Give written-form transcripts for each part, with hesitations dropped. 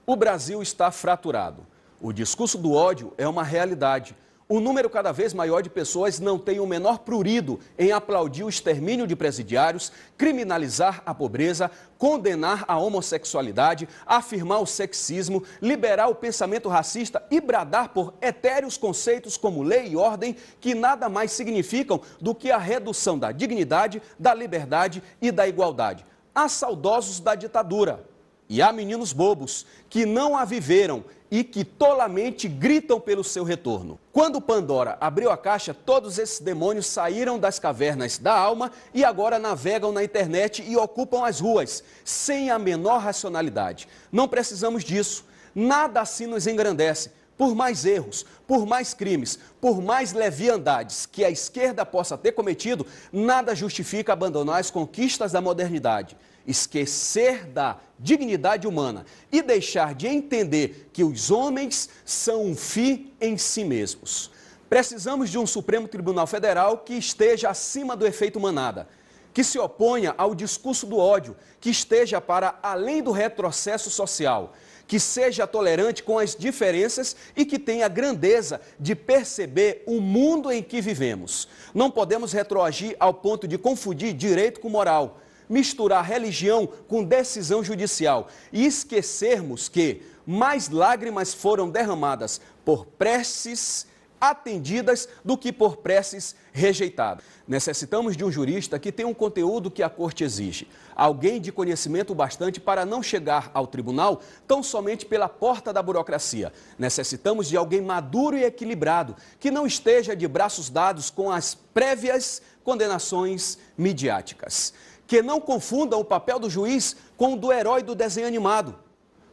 O Brasil está fraturado. O discurso do ódio é uma realidade. O número cada vez maior de pessoas não tem o menor prurido em aplaudir o extermínio de presidiários, criminalizar a pobreza, condenar a homossexualidade, afirmar o sexismo, liberar o pensamento racista e bradar por etéreos conceitos como lei e ordem, que nada mais significam do que a redução da dignidade, da liberdade e da igualdade. Há saudosos da ditadura. E há meninos bobos que não a viveram e que tolamente gritam pelo seu retorno. Quando Pandora abriu a caixa, todos esses demônios saíram das cavernas da alma e agora navegam na internet e ocupam as ruas, sem a menor racionalidade. Não precisamos disso. Nada assim nos engrandece. Por mais erros, por mais crimes, por mais leviandades que a esquerda possa ter cometido, nada justifica abandonar as conquistas da modernidade. Esquecer da dignidade humana e deixar de entender que os homens são um fim em si mesmos. Precisamos de um Supremo Tribunal Federal que esteja acima do efeito manada, que se oponha ao discurso do ódio, que esteja para além do retrocesso social, que seja tolerante com as diferenças e que tenha a grandeza de perceber o mundo em que vivemos. Não podemos retroagir ao ponto de confundir direito com moral, misturar religião com decisão judicial e esquecermos que mais lágrimas foram derramadas por preces atendidas do que por preces rejeitadas. Necessitamos de um jurista que tenha um conteúdo que a corte exige. Alguém de conhecimento bastante para não chegar ao tribunal tão somente pela porta da burocracia. Necessitamos de alguém maduro e equilibrado, que não esteja de braços dados com as prévias condenações midiáticas. Que não confundam o papel do juiz com o do herói do desenho animado,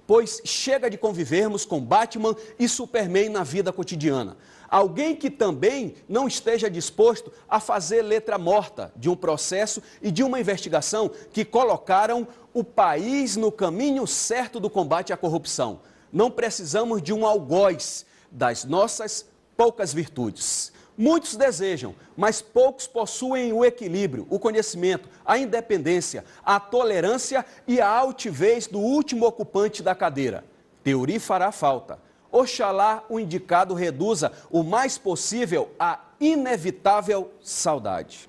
pois chega de convivermos com Batman e Superman na vida cotidiana. Alguém que também não esteja disposto a fazer letra morta de um processo e de uma investigação que colocaram o país no caminho certo do combate à corrupção. Não precisamos de um algoz das nossas poucas virtudes. Muitos desejam, mas poucos possuem o equilíbrio, o conhecimento, a independência, a tolerância e a altivez do último ocupante da cadeira. Teori fará falta. Oxalá o indicado reduza o mais possível a inevitável saudade.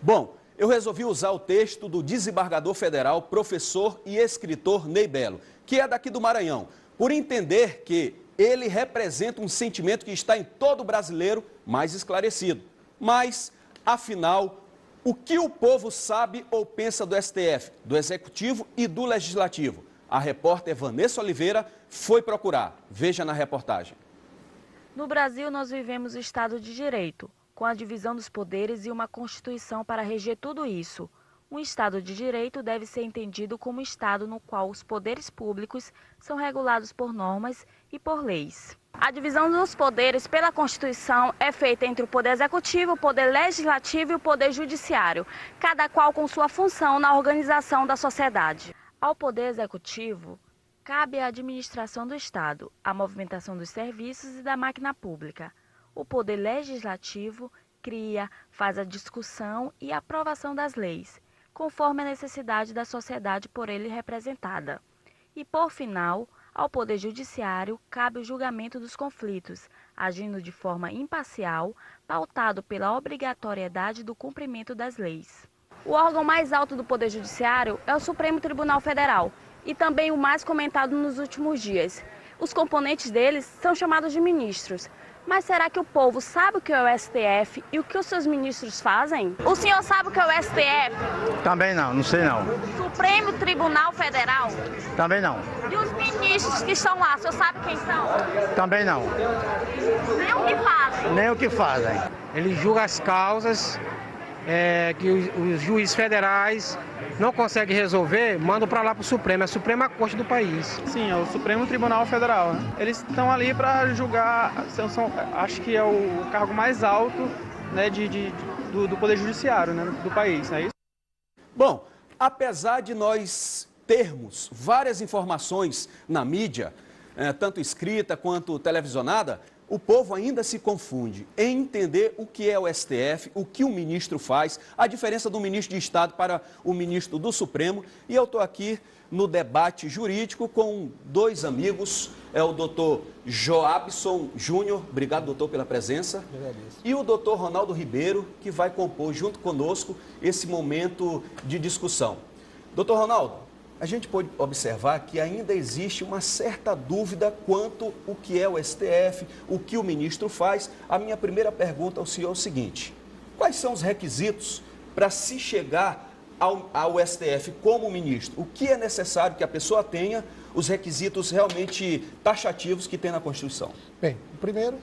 Bom, eu resolvi usar o texto do desembargador federal, professor e escritor Ney Belo, que é daqui do Maranhão, por entender que ele representa um sentimento que está em todo brasileiro mais esclarecido. Mas, afinal, o que o povo sabe ou pensa do STF, do Executivo e do Legislativo? A repórter Vanessa Oliveira foi procurar. Veja na reportagem. No Brasil, nós vivemos o Estado de Direito, com a divisão dos poderes e uma Constituição para reger tudo isso. Um Estado de Direito deve ser entendido como um Estado no qual os poderes públicos são regulados por normas e por leis. A divisão dos poderes pela Constituição é feita entre o Poder Executivo, o Poder Legislativo e o Poder Judiciário, cada qual com sua função na organização da sociedade. Ao Poder Executivo, cabe a administração do Estado, a movimentação dos serviços e da máquina pública. O Poder Legislativo cria, faz a discussão e aprovação das leis, conforme a necessidade da sociedade por ele representada. E, por final, ao Poder Judiciário cabe o julgamento dos conflitos, agindo de forma imparcial, pautado pela obrigatoriedade do cumprimento das leis. O órgão mais alto do Poder Judiciário é o Supremo Tribunal Federal e também o mais comentado nos últimos dias. Os componentes deles são chamados de ministros. Mas será que o povo sabe o que é o STF e o que os seus ministros fazem? O senhor sabe o que é o STF? Também não, não sei não. Supremo Tribunal Federal? Também não. E os ministros que estão lá, o senhor sabe quem são? Também não. Nem o que fazem? Nem o que fazem. Ele julga as causas que os juízes federais não conseguem resolver, mandam para lá para o Supremo. É a Suprema Corte do país. Sim, é o Supremo Tribunal Federal, né? Eles estão ali para julgar, acho que é o cargo mais alto, né, do Poder Judiciário, né, do país, não é isso? Bom, apesar de nós termos várias informações na mídia, tanto escrita quanto televisionada, o povo ainda se confunde em entender o que é o STF, o que o ministro faz, a diferença do ministro de Estado para o ministro do Supremo. E eu estou aqui no debate jurídico com dois amigos, é o doutor Joabson Júnior, obrigado, doutor, pela presença, e o doutor Ronaldo Ribeiro, que vai compor junto conosco esse momento de discussão. Doutor Ronaldo, a gente pode observar que ainda existe uma certa dúvida quanto o que é o STF, o que o ministro faz. A minha primeira pergunta ao senhor é o seguinte: quais são os requisitos para se chegar ao STF como ministro? O que é necessário que a pessoa tenha, os requisitos realmente taxativos que tem na Constituição? Bem, primeiro,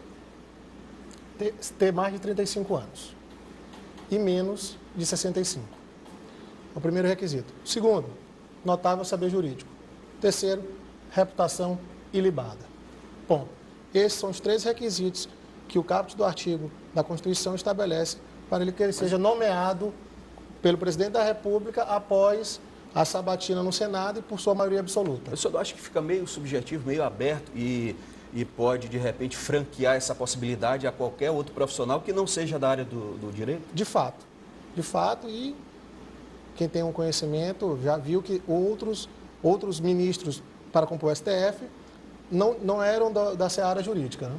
ter mais de 35 anos e menos de 65. É o primeiro requisito. Segundo, notável saber jurídico. Terceiro, reputação ilibada. Ponto. Esses são os 3 requisitos que o caput do artigo da Constituição estabelece para que ele seja nomeado pelo presidente da República após a sabatina no Senado e por sua maioria absoluta. Eu só acho que fica meio subjetivo, meio aberto e pode, de repente, franquear essa possibilidade a qualquer outro profissional que não seja da área do direito? De fato, e quem tem um conhecimento já viu que outros ministros para compor o STF não eram da seara jurídica, né?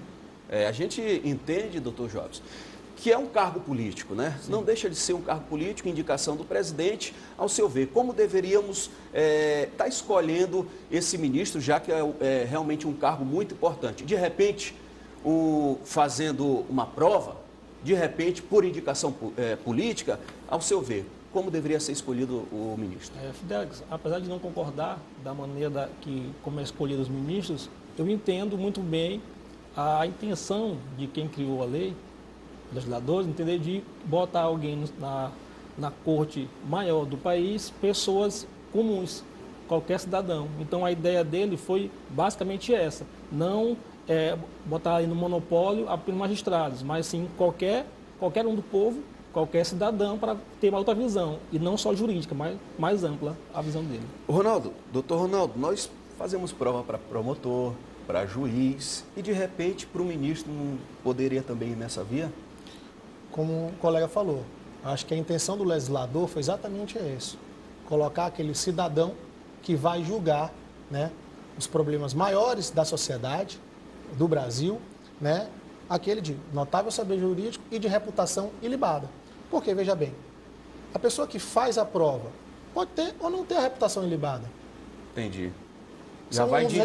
A gente entende, doutor Jobs, que é um cargo político, né? Sim. Não deixa de ser um cargo político, indicação do presidente. Ao seu ver, como deveríamos estar escolhendo esse ministro, já que é realmente um cargo muito importante? De repente, fazendo uma prova, de repente, por indicação política, ao seu ver, como deveria ser escolhido o ministro? Fidelix, apesar de não concordar da maneira como é escolhido os ministros, eu entendo muito bem a intenção de quem criou a lei, legisladores, entender de botar alguém na corte maior do país, pessoas comuns, qualquer cidadão. Então a ideia dele foi basicamente essa, não botar aí no monopólio apenas magistrados, mas sim qualquer um do povo, qualquer cidadão, para ter uma outra visão, e não só jurídica, mas mais ampla a visão dele. Doutor Ronaldo, nós fazemos prova para promotor, para juiz, e de repente para o ministro não poderia também ir nessa via? Como o colega falou, acho que a intenção do legislador foi exatamente isso, colocar aquele cidadão que vai julgar, né, os problemas maiores da sociedade, do Brasil, né, aquele de notável saber jurídico e de reputação ilibada. Porque, veja bem, a pessoa que faz a prova pode ter ou não ter a reputação ilibada. Entendi. Já vai de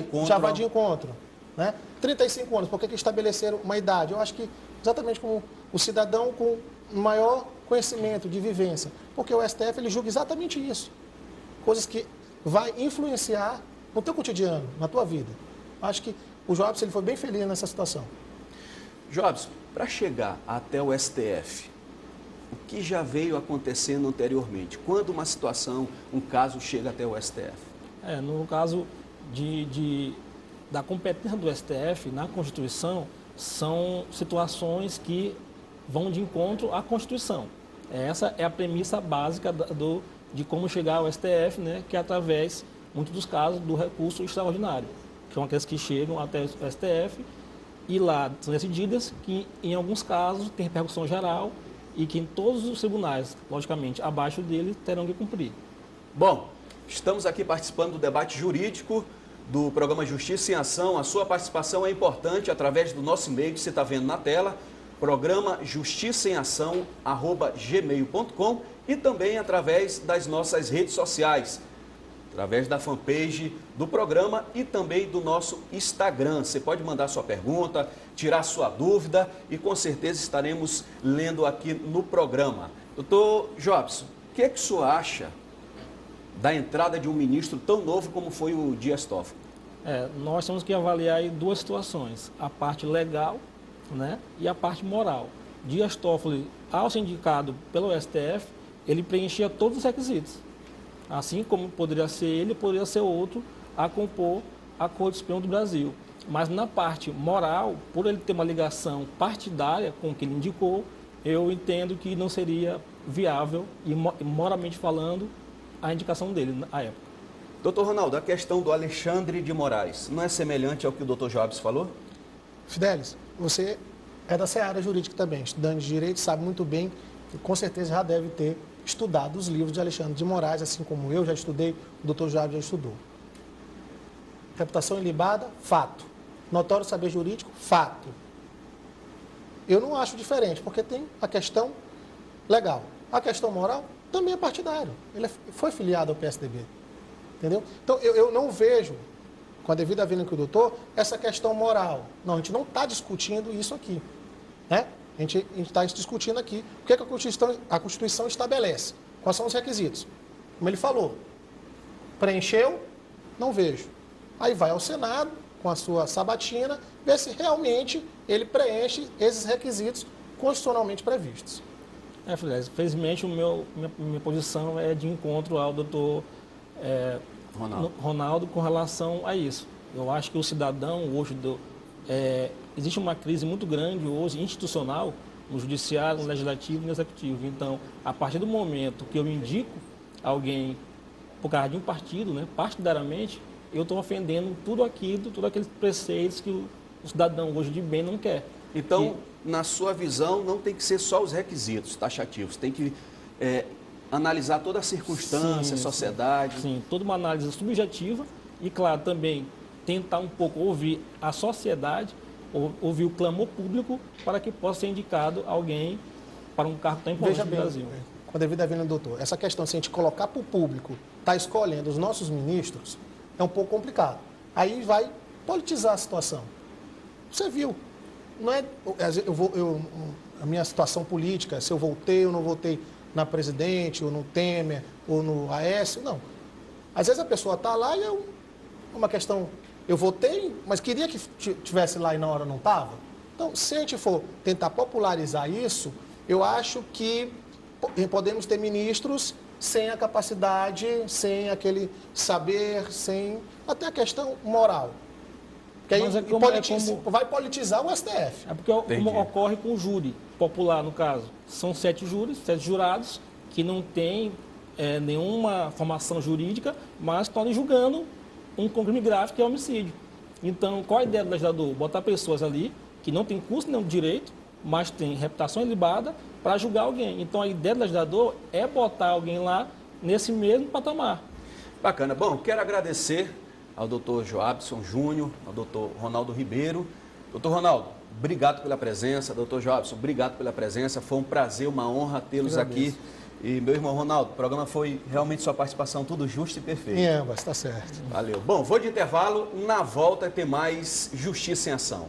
encontro. Né? 35 anos, por que estabeleceram uma idade? Eu acho que exatamente como o cidadão com maior conhecimento de vivência. Porque o STF ele julga exatamente isso. Coisas que vai influenciar no teu cotidiano, na tua vida. Acho que o Jobs ele foi bem feliz nessa situação. Jobs, para chegar até o STF, o que já veio acontecendo anteriormente? Quando uma situação, um caso chega até o STF? No caso da competência do STF na Constituição, são situações que vão de encontro à Constituição. Essa é a premissa básica de como chegar ao STF, né, que é através, muitos dos casos, do recurso extraordinário, que são aqueles que chegam até o STF e lá são decididas que, em alguns casos, tem repercussão geral e que em todos os tribunais, logicamente, abaixo dele, terão que cumprir. Bom, estamos aqui participando do debate jurídico do programa Justiça em Ação. A sua participação é importante através do nosso e-mail que você está vendo na tela, programa justiçaemação@gmail.com, e também através das nossas redes sociais, através da fanpage do programa e também do nosso Instagram. Você pode mandar sua pergunta, tirar sua dúvida e com certeza estaremos lendo aqui no programa. Doutor Jobs, o que é que o senhor acha da entrada de um ministro tão novo como foi o Dias Toffoli? Nós temos que avaliar aí duas situações, a parte legal, né, e a parte moral. Dias Toffoli, ao ser indicado pelo STF, ele preenchia todos os requisitos. Assim como poderia ser ele, poderia ser outro a compor a Corte Suprema do Brasil. Mas na parte moral, por ele ter uma ligação partidária com o que ele indicou, eu entendo que não seria viável, e moralmente falando, a indicação dele à época. Doutor Ronaldo, a questão do Alexandre de Moraes não é semelhante ao que o doutor Jobs falou? Fidelis, você é da seara jurídica também, estudante de direito, sabe muito bem, e com certeza já deve ter estudado os livros de Alexandre de Moraes, assim como eu já estudei, o doutor Joab já estudou. Reputação ilibada, fato. Notório saber jurídico, fato. Eu não acho diferente, porque tem a questão legal. A questão moral também é partidário. Ele foi filiado ao PSDB. Entendeu? Então, eu não vejo, com a devida vênia que o doutor, essa questão moral. Não, a gente não está discutindo isso aqui. Né? A gente está discutindo aqui o que a Constituição estabelece. Quais são os requisitos? Como ele falou, preencheu, não vejo. Aí vai ao Senado, com a sua sabatina, ver se realmente ele preenche esses requisitos constitucionalmente previstos. Fidel, infelizmente, minha posição é de encontro ao doutor Ronaldo com relação a isso. Eu acho que o cidadão hoje, existe uma crise muito grande hoje, institucional, no judiciário, no legislativo e no executivo. Então, a partir do momento que eu indico alguém por causa de um partido, né, partidariamente, eu estou ofendendo tudo aqueles preceitos que o cidadão hoje de bem não quer. Então, na sua visão, não tem que ser só os requisitos taxativos, tem que analisar toda a circunstância, a sociedade. Sim, toda uma análise subjetiva e, claro, também tentar um pouco ouvir a sociedade, ouvir o clamor público para que possa ser indicado alguém para um cargo tão importante no Brasil. Com a devida vênia, doutor, essa questão, se a gente colocar para o público, está escolhendo os nossos ministros, é um pouco complicado. Aí vai politizar a situação. Você viu, não é, a minha situação política, se eu votei ou não votei na presidente, ou no Temer, ou no Aécio, não. Às vezes a pessoa está lá e é uma questão, eu votei, mas queria que tivesse lá e na hora não estava. Então, se a gente for tentar popularizar isso, eu acho que podemos ter ministros sem a capacidade, sem aquele saber, sem até a questão moral. Que aí vai politizar o STF. É porque como ocorre com o júri popular, no caso. São 7 júris, 7 jurados, que não têm nenhuma formação jurídica, mas estão ali julgando um crime grave que é homicídio. Então, qual a ideia do legislador? Botar pessoas ali que não têm curso nenhum de direito, mas têm reputação ilibada, para julgar alguém. Então, a ideia do legislador é botar alguém lá nesse mesmo patamar. Bacana. Bom, quero agradecer ao doutor Joabson Júnior, ao doutor Ronaldo Ribeiro. Doutor Ronaldo, obrigado pela presença. Doutor Joabson, obrigado pela presença. Foi um prazer, uma honra tê-los aqui. E, meu irmão Ronaldo, o programa foi realmente sua participação, tudo justo e perfeito. Em ambas, está certo. Valeu. Bom, vou de intervalo. Na volta tem mais Justiça em Ação.